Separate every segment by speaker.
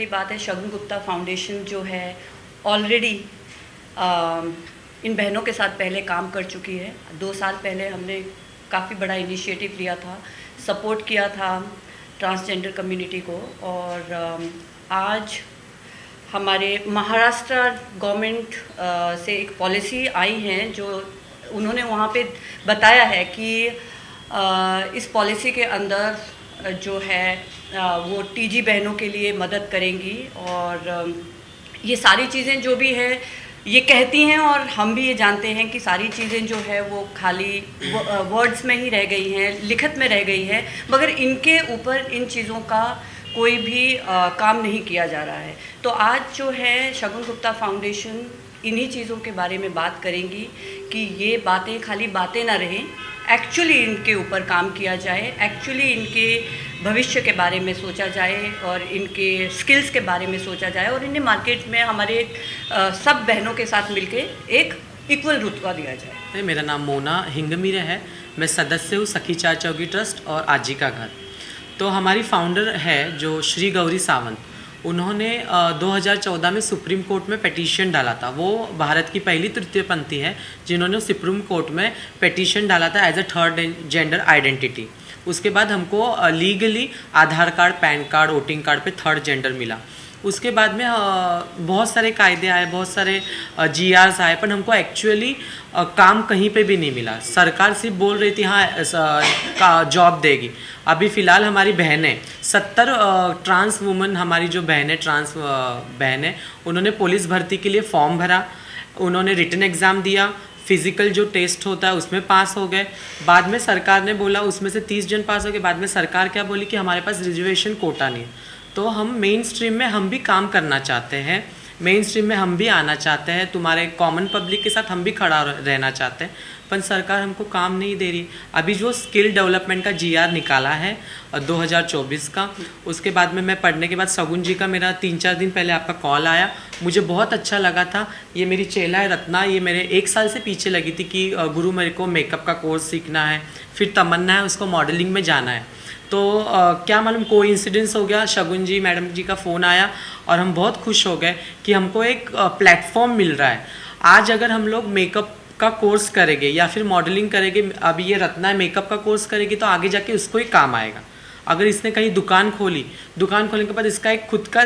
Speaker 1: बात है, शगुन गुप्ता फाउंडेशन जो है ऑलरेडी इन बहनों के साथ पहले काम कर चुकी है। 2 साल पहले हमने काफ़ी बड़ा इनिशिएटिव लिया था, सपोर्ट किया था ट्रांसजेंडर कम्युनिटी को, और आज हमारे महाराष्ट्र गवर्नमेंट से एक पॉलिसी आई है जो उन्होंने वहाँ पे बताया है कि इस पॉलिसी के अंदर जो है वो टीजी बहनों के लिए मदद करेंगी, और ये सारी चीज़ें जो भी है ये कहती हैं, और हम भी ये जानते हैं कि सारी चीज़ें जो है वो खाली वर्ड्स में ही रह गई हैं, लिखत में रह गई है, मगर इनके ऊपर इन चीज़ों का कोई भी काम नहीं किया जा रहा है। तो आज जो है शगुन गुप्ता फाउंडेशन इन्हीं चीज़ों के बारे में बात करेंगी कि ये बातें खाली बातें ना रहें, एक्चुअली इनके ऊपर काम किया जाए, एक्चुअली इनके भविष्य के बारे में सोचा जाए और इनके स्किल्स के बारे में सोचा जाए, और इन्हें मार्केट में हमारे सब बहनों के साथ मिलके एक इक्वल रुतबा दिया जाए।
Speaker 2: मेरा नाम मोना हिंगमीरे है, मैं सदस्य हूँ सखी चार चौकी ट्रस्ट और आजीका घर। तो हमारी फाउंडर है जो श्री गौरी सावंत, उन्होंने 2014 में सुप्रीम कोर्ट में पिटीशन डाला था। वो भारत की पहली तृतीयपंथी है जिन्होंने सुप्रीम कोर्ट में पिटीशन डाला था as a third gender identity. उसके बाद हमको legally Aadhaar card, PAN card, voting card पे थर्ड जेंडर मिला। उसके बाद में बहुत सारे कायदे आए, बहुत सारे जीआर्स आए, पर हमको एक्चुअली काम कहीं पे भी नहीं मिला। सरकार सिर्फ बोल रही थी हाँ का जॉब देगी। अभी फ़िलहाल हमारी बहनें 70 ट्रांस वुमन, हमारी जो बहनें ट्रांस बहनें, उन्होंने पुलिस भर्ती के लिए फॉर्म भरा, उन्होंने रिटन एग्ज़ाम दिया, फिज़िकल जो टेस्ट होता है उसमें पास हो गए। बाद में सरकार ने बोला उसमें से 30 जन पास हो गए। बाद में सरकार क्या बोली कि हमारे पास रिजर्वेशन कोटा नहीं है। तो हम मेन स्ट्रीम में हम भी काम करना चाहते हैं, मेन स्ट्रीम में हम भी आना चाहते हैं, तुम्हारे कॉमन पब्लिक के साथ हम भी खड़ा रहना चाहते हैं, पर सरकार हमको काम नहीं दे रही। अभी जो स्किल डेवलपमेंट का जीआर निकाला है 2024 का, उसके बाद में मैं पढ़ने के बाद शगुन जी का मेरा 3-4 दिन पहले आपका कॉल आया, मुझे बहुत अच्छा लगा था। ये मेरी चेला है रत्ना, ये मेरे 1 साल से पीछे लगी थी कि गुरु मेरे को मेकअप का कोर्स सीखना है, फिर तमन्ना है उसको मॉडलिंग में जाना है। तो क्या मालूम कोइंसिडेंस हो गया, शगुन जी मैडम जी का फ़ोन आया और हम बहुत खुश हो गए कि हमको एक प्लेटफॉर्म मिल रहा है। आज अगर हम लोग मेकअप का कोर्स करेंगे या फिर मॉडलिंग करेंगे, अभी ये रत्ना मेकअप का कोर्स करेगी तो आगे जाके उसको ही काम आएगा। अगर इसने कहीं दुकान खोली, दुकान खोलने के बाद इसका एक खुद का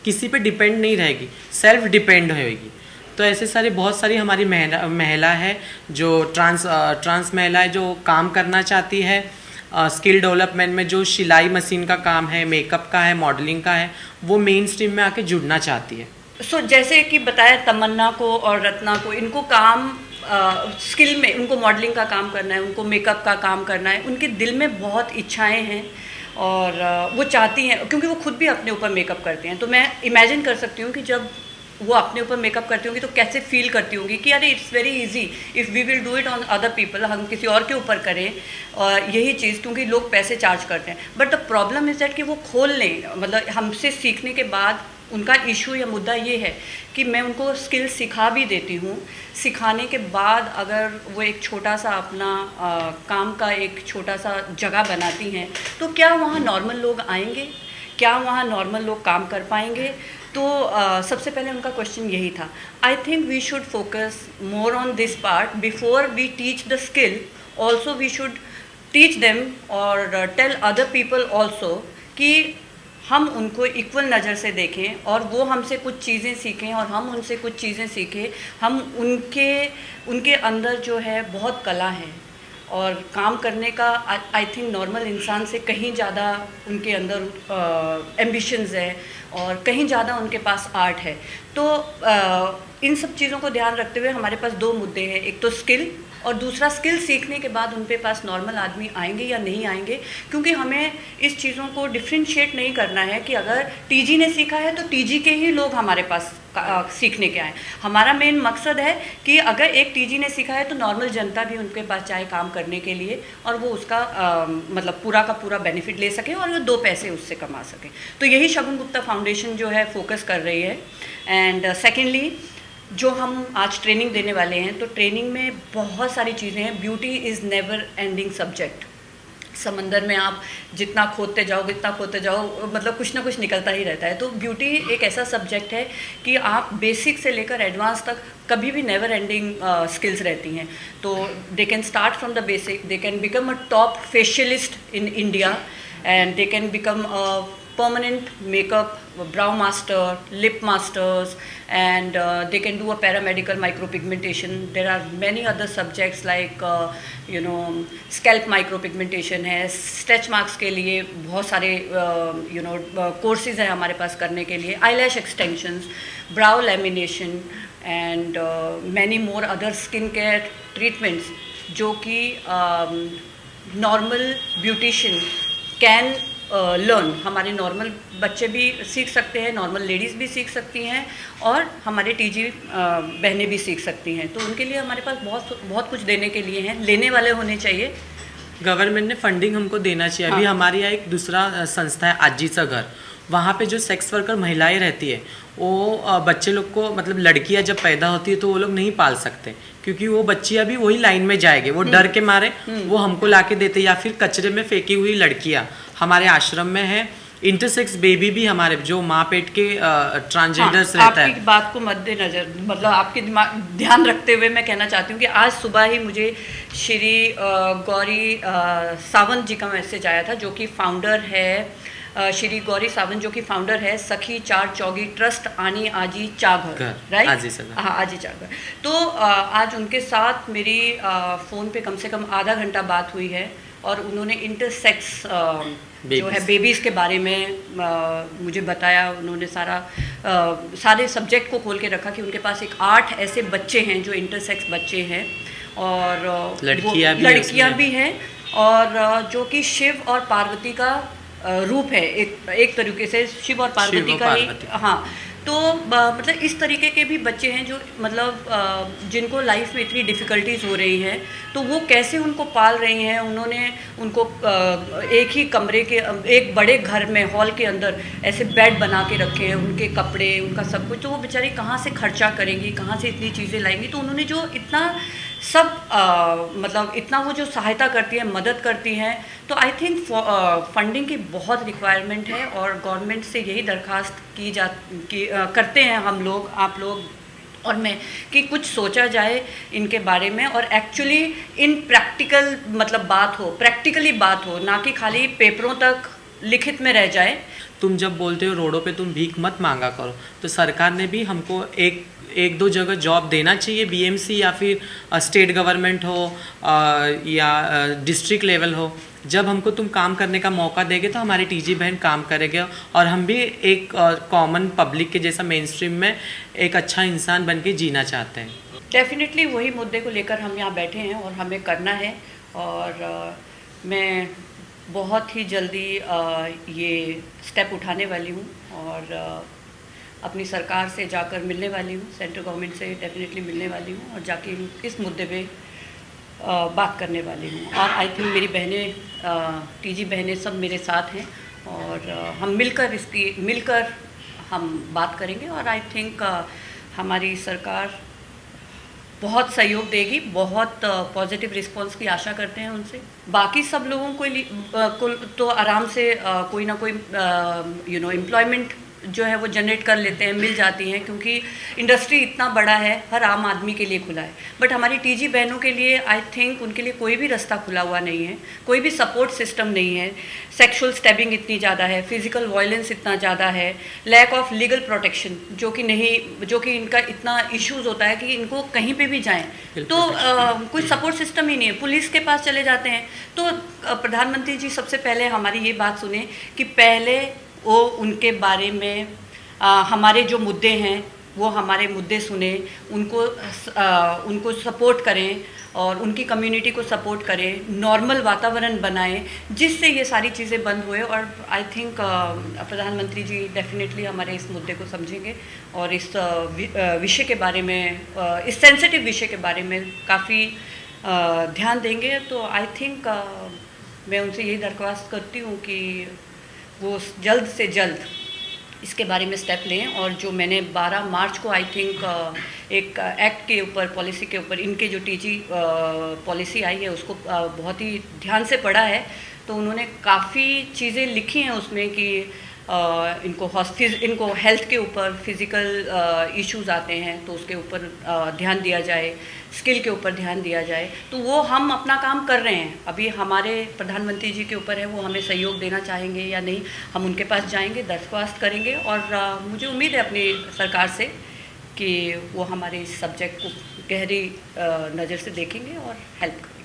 Speaker 2: किसी पे डिपेंड नहीं रहेगी, सेल्फ डिपेंड होएगी। तो ऐसे सारे बहुत सारी हमारी महिला है जो ट्रांस महिला है जो काम करना चाहती है स्किल डेवलपमेंट में, जो सिलाई मशीन का काम है, मेकअप का है, मॉडलिंग का है, वो मेन स्ट्रीम में आके जुड़ना चाहती है।
Speaker 1: जैसे कि बताया तमन्ना को और रत्ना को, इनको काम स्किल में, उनको मॉडलिंग का काम करना है, उनको मेकअप का काम करना है, उनके दिल में बहुत इच्छाएं हैं और वो चाहती हैं, क्योंकि वो खुद भी अपने ऊपर मेकअप करते हैं। तो मैं इमेजिन कर सकती हूँ कि जब वो अपने ऊपर मेकअप करती होंगी तो कैसे फील करती होंगी कि अरे it's very easy if we will do it on other people, हम किसी और के ऊपर करें और यही चीज़, क्योंकि लोग पैसे चार्ज करते हैं। But the problem is that कि वो खोल लें, मतलब हमसे सीखने के बाद उनका इशू या मुद्दा ये है कि मैं उनको स्किल सिखा भी देती हूँ, सिखाने के बाद अगर वो एक छोटा सा अपना काम का एक छोटा सा जगह बनाती हैं तो क्या वहाँ नॉर्मल लोग आएंगे, क्या वहाँ नॉर्मल लोग काम कर पाएंगे? तो सबसे पहले उनका क्वेश्चन यही था। I think we should focus more on this part before we teach the skill, also we should teach them और टेल अदर पीपल ऑल्सो कि हम उनको इक्वल नज़र से देखें और वो हमसे कुछ चीज़ें सीखें और हम उनसे कुछ चीज़ें सीखें। हम उनके अंदर जो है बहुत कला है और काम करने का आई थिंक नॉर्मल इंसान से कहीं ज़्यादा उनके अंदर एम्बिशंस है और कहीं ज़्यादा उनके पास आर्ट है। तो इन सब चीज़ों को ध्यान रखते हुए हमारे पास 2 मुद्दे हैं, एक तो स्किल और दूसरा स्किल सीखने के बाद उनके पास नॉर्मल आदमी आएंगे या नहीं आएंगे, क्योंकि हमें इस चीज़ों को डिफ्रेंशिएट नहीं करना है कि अगर टीजी ने सीखा है तो टीजी के ही लोग हमारे पास सीखने के आए। हमारा मेन मकसद है कि अगर एक टीजी ने सीखा है तो नॉर्मल जनता भी उनके पास चाहे काम करने के लिए और वो उसका मतलब पूरा का पूरा बेनिफिट ले सके और वो 2 पैसे उससे कमा सके। तो यही शगुन गुप्ता फाउंडेशन जो है फोकस कर रही है। एंड सेकेंडली जो हम आज ट्रेनिंग देने वाले हैं, तो ट्रेनिंग में बहुत सारी चीज़ें हैं। Beauty is never ending subject. समंदर में आप जितना खोदते जाओ मतलब कुछ ना कुछ निकलता ही रहता है। तो ब्यूटी एक ऐसा सब्जेक्ट है कि आप बेसिक से लेकर एडवांस तक कभी भी नेवर एंडिंग स्किल्स रहती हैं। तो they can start from the basic, they can become a top facialist in India and they can become a permanent makeup, brow master, lip masters, and they can do a paramedical micropigmentation. There are many other subjects like scalp micropigmentation है, stretch marks के लिए बहुत सारे courses हैं हमारे पास करने के लिए, eyelash extensions, brow lamination and many more other skin care treatments जो कि normal beautician can लर्न। हमारे नॉर्मल बच्चे भी सीख सकते हैं, नॉर्मल लेडीज़ भी सीख सकती हैं और हमारे टीजी बहनें भी सीख सकती हैं। तो उनके लिए हमारे पास बहुत कुछ देने के लिए हैं, लेने वाले होने चाहिए।
Speaker 2: गवर्नमेंट ने फंडिंग हमको देना चाहिए। अभी हमारे यहाँ एक दूसरा संस्था है आजीचा घर, वहाँ पे जो सेक्स वर्कर महिलाएं रहती है वो बच्चे लोग को मतलब लड़कियां जब पैदा होती है तो वो लोग नहीं पाल सकते क्योंकि वो बच्चियां भी वही लाइन में जाएंगे, वो डर के मारे वो हमको लाके देते, या फिर कचरे में फेंकी हुई लड़कियां हमारे आश्रम में है। इंटरसेक्स बेबी भी हमारे जो माँ पेट के ट्रांसजेंडर्स रहता है।
Speaker 1: आपकी बात को मद्देनजर मतलब आपके दिमाग ध्यान रखते हुए मैं कहना चाहती हूँ कि आज सुबह ही मुझे श्री गौरी सावंत जी का मैसेज आया था, जो कि फाउंडर है श्री गौरी सावंत, जो कि फाउंडर है सखी चार चौगी ट्रस्ट आनी आजी चाघर, राइट? हाँ, आजी चाघर। तो आज उनके साथ मेरी फ़ोन पे कम से कम आधा घंटा बात हुई है और उन्होंने इंटरसेक्स जो है बेबीज़ के बारे में मुझे बताया। उन्होंने सारे सब्जेक्ट को खोल के रखा कि उनके पास 8 ऐसे बच्चे हैं जो इंटरसेक्स बच्चे हैं और लड़कियां भी हैं और जो कि शिव और पार्वती का रूप है, एक तरीके से शिव और पार्वती का ही। हाँ, तो मतलब इस तरीके के भी बच्चे हैं जो मतलब जिनको लाइफ में इतनी डिफ़िकल्टीज हो रही हैं, तो वो कैसे उनको पाल रही हैं। उन्होंने उनको एक ही कमरे के एक बड़े घर में हॉल के अंदर ऐसे बेड बना के रखे हैं, उनके कपड़े, उनका सब कुछ। तो वो बेचारी कहाँ से खर्चा करेंगी, कहाँ से इतनी चीज़ें लाएंगी। तो उन्होंने जो इतना सब मतलब इतना वो जो सहायता करती है, मदद करती हैं, तो आई थिंक फंडिंग की बहुत रिक्वायरमेंट है और गवर्नमेंट से यही दरख्वास्त करते हैं हम लोग, आप लोग और मैं, कि कुछ सोचा जाए इनके बारे में और एक्चुअली इन प्रैक्टिकल मतलब प्रैक्टिकली बात हो, ना कि खाली पेपरों तक लिखित में रह जाए।
Speaker 2: तुम जब बोलते हो रोडों पे तुम भीख मत मांगा करो, तो सरकार ने भी हमको एक दो जगह जॉब देना चाहिए, बीएमसी या फिर स्टेट गवर्नमेंट हो या डिस्ट्रिक्ट लेवल हो। जब हमको तुम काम करने का मौका देंगे तो हमारी टीजी बहन काम करेंगे और हम भी एक कॉमन पब्लिक के जैसा मेन स्ट्रीम में एक अच्छा इंसान बन के जीना चाहते हैं।
Speaker 1: डेफिनेटली वही मुद्दे को लेकर हम यहाँ बैठे हैं और हमें करना है और मैं बहुत ही जल्दी ये स्टेप उठाने वाली हूँ और अपनी सरकार से जाकर मिलने वाली हूँ, सेंट्रल गवर्नमेंट से डेफिनेटली मिलने वाली हूँ और जाके इस मुद्दे पे बात करने वाली हूँ। और आई थिंक मेरी बहनें टीजी बहनें सब मेरे साथ हैं और हम मिलकर हम बात करेंगे और आई थिंक हमारी सरकार बहुत सहयोग देगी, बहुत पॉजिटिव रिस्पांस की आशा करते हैं उनसे। बाकी सब लोगों को तो आराम से कोई ना कोई एम्प्लॉयमेंट जो है वो जनरेट कर लेते हैं, मिल जाती हैं, क्योंकि इंडस्ट्री इतना बड़ा है, हर आम आदमी के लिए खुला है। बट हमारी टीजी बहनों के लिए आई थिंक उनके लिए कोई भी रास्ता खुला हुआ नहीं है, कोई भी सपोर्ट सिस्टम नहीं है। सेक्सुअल स्टैबिंग इतनी ज़्यादा है, फिजिकल वायलेंस इतना ज़्यादा है, लैक ऑफ लीगल प्रोटेक्शन जो कि इनका इतना इश्यूज़ होता है कि इनको कहीं पे भी जाएं तो कोई सपोर्ट सिस्टम ही नहीं है, पुलिस के पास चले जाते हैं। तो प्रधानमंत्री जी सबसे पहले हमारी ये बात सुने कि पहले वो उनके बारे में हमारे जो मुद्दे हैं वो हमारे मुद्दे सुने, उनको सपोर्ट करें और उनकी कम्युनिटी को सपोर्ट करें, नॉर्मल वातावरण बनाएं जिससे ये सारी चीज़ें बंद हुए। और आई थिंक प्रधानमंत्री जी डेफिनेटली हमारे इस मुद्दे को समझेंगे और इस विषय के बारे में, इस सेंसिटिव विषय के बारे में काफ़ी ध्यान देंगे। तो आई थिंक मैं उनसे यही दरख्वास्त करती हूँ कि वो जल्द से जल्द इसके बारे में स्टेप लें। और जो मैंने 12 मार्च को आई थिंक एक एक्ट के ऊपर, पॉलिसी के ऊपर, इनके जो टीजी पॉलिसी आई है उसको बहुत ही ध्यान से पढ़ा है। तो उन्होंने काफ़ी चीज़ें लिखी हैं उसमें कि इनको हेल्थ के ऊपर फिज़िकल इश्यूज़ आते हैं तो उसके ऊपर ध्यान दिया जाए, स्किल के ऊपर ध्यान दिया जाए। तो वो हम अपना काम कर रहे हैं। अभी हमारे प्रधानमंत्री जी के ऊपर है, वो हमें सहयोग देना चाहेंगे या नहीं। हम उनके पास जाएंगे, दरख्वास्त करेंगे और मुझे उम्मीद है अपनी सरकार से कि वो हमारे इस सब्जेक्ट को गहरी नज़र से देखेंगे और हेल्प करेंगे।